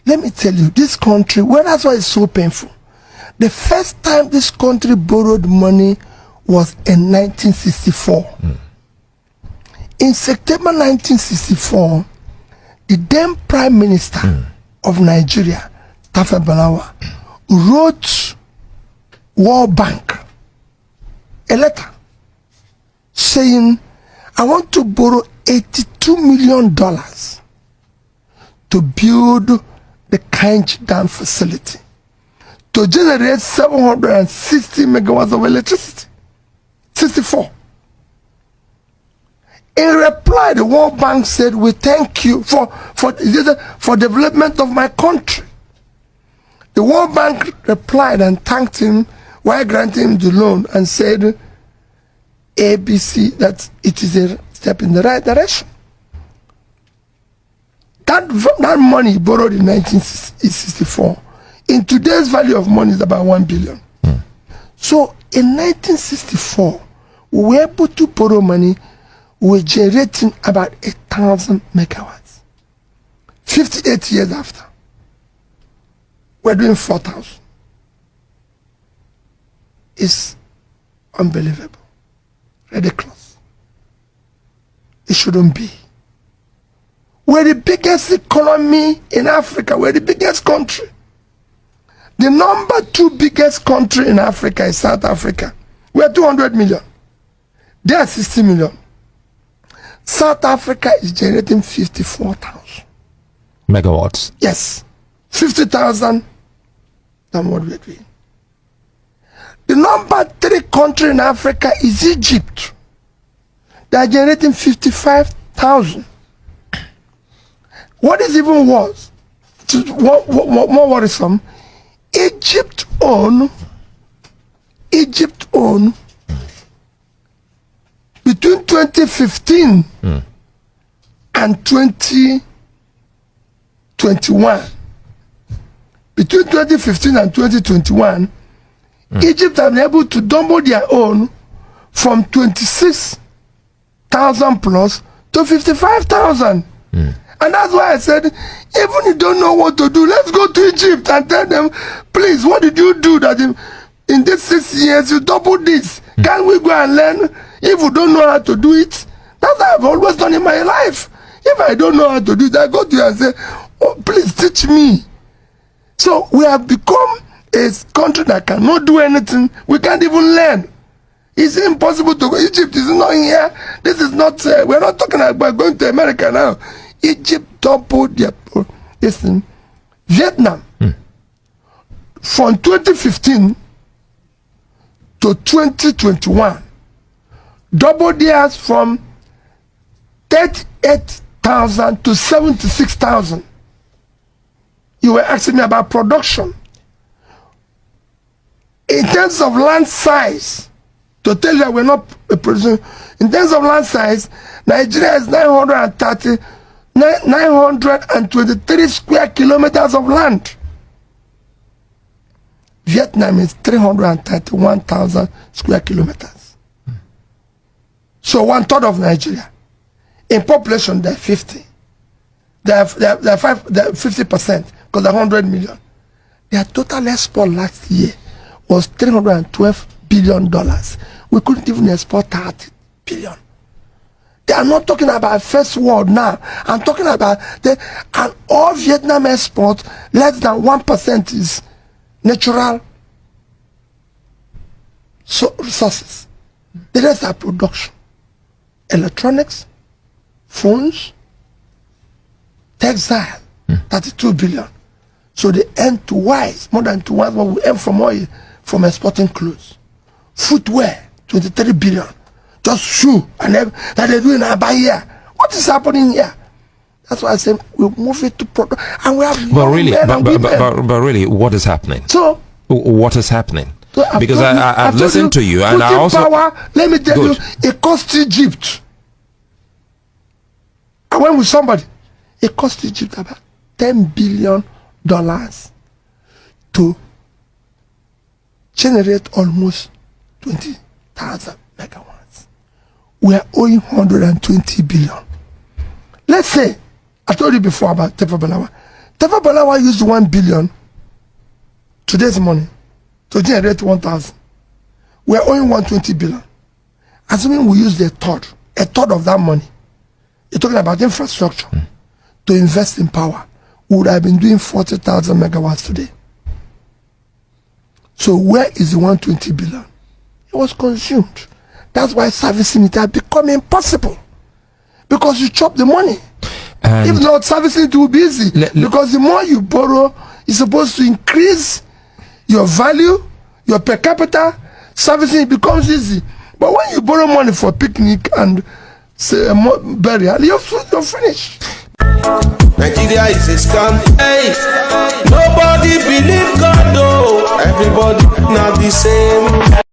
let me tell you, this country, well, that's why it's so painful. The first time this country borrowed money was in 1964. In September 1964, the then Prime Minister of Nigeria, Tafawa Balewa, wrote World Bank a letter saying, I want to borrow $82 million to build the Kainji Dam facility to generate 760 megawatts of electricity. 64. In reply, the World Bank said, we thank you for development of my country. The World Bank replied and thanked him while granting him the loan and said, ABC, that it is a step in the right direction. That money borrowed in 1964, in today's value of money, is about 1 billion. So in 1964, we were able to borrow money. We were generating about 1,000 megawatts. 58 years after, we're doing 4,000. It's unbelievable, ridiculous. It shouldn't be. We're the biggest economy in Africa. We're the biggest country. The number 2 biggest country in Africa is South Africa. We're 200 million. They are 60 million. South Africa is generating 54,000 megawatts. Yes, 50,000 than what we're doing. The number 3 country in Africa is Egypt. They are generating 55,000. What is even worse, more worrisome, Egypt own between 2015 and 2021. Between 2015 and 2021, Egypt have been able to double their own from 26,000 plus to 55,000. And that's why I said, even if you don't know what to do, let's go to Egypt and tell them, please, what did you do that in these 6 years you doubled this? Can we go and learn if we don't know how to do it? That's what I've always done in my life. If I don't know how to do it, I go to you and say, oh, please teach me. So we have become a country that cannot do anything. We can't even learn. It's impossible to go. Egypt is not here. This is not, we're not talking about going to America now. Egypt doubled their listen. Vietnam from 2015 to 2021 doubled theirs from 38,000 to 76,000. You were asking me about production. In terms of land size, to tell you that we're not producing, in terms of land size, Nigeria is 923 square kilometers of land. Vietnam is 331,000 square kilometers. So 1/3 of Nigeria. In population, they're 50. They're 50% because they're 100 million. Their total export last year was $312 billion. We couldn't even export 30 billion. They are not talking about first world now. I'm talking about and all Vietnam export, less than 1% is natural resources. The rest are production. Electronics, phones, textile, 32 billion. So they earn twice, more than twice what we earn from oil, from exporting clothes. Footwear, 23 billion. Just shoe and that they do in Abaya. What is happening here? That's why I said we move it to product, and we have. But really, what is happening? So what is happening? So because I've listened to you, and I also. Power, let me tell you, it cost Egypt. I went with somebody. It cost Egypt about $10 billion to generate almost 20,000 megawatts. We are owing 120 billion. Let's say, I told you before about Tafawa Balewa. Tafa Balewa used 1 billion today's money to generate 1,000. We're owing 120 billion. Assuming we use a third of that money, you're talking about infrastructure to invest in power, we would have been doing 40,000 megawatts today. So where is the 120 billion? It was consumed. That's why servicing it has become impossible, because you chop the money. And if not, servicing it will be easy, because the more you borrow, it's supposed to increase your value, your per capita. Servicing it becomes easy. But when you borrow money for picnic and say burial, you're finished. Nigeria is a scam. Hey, nobody believe God though. Everybody not the same.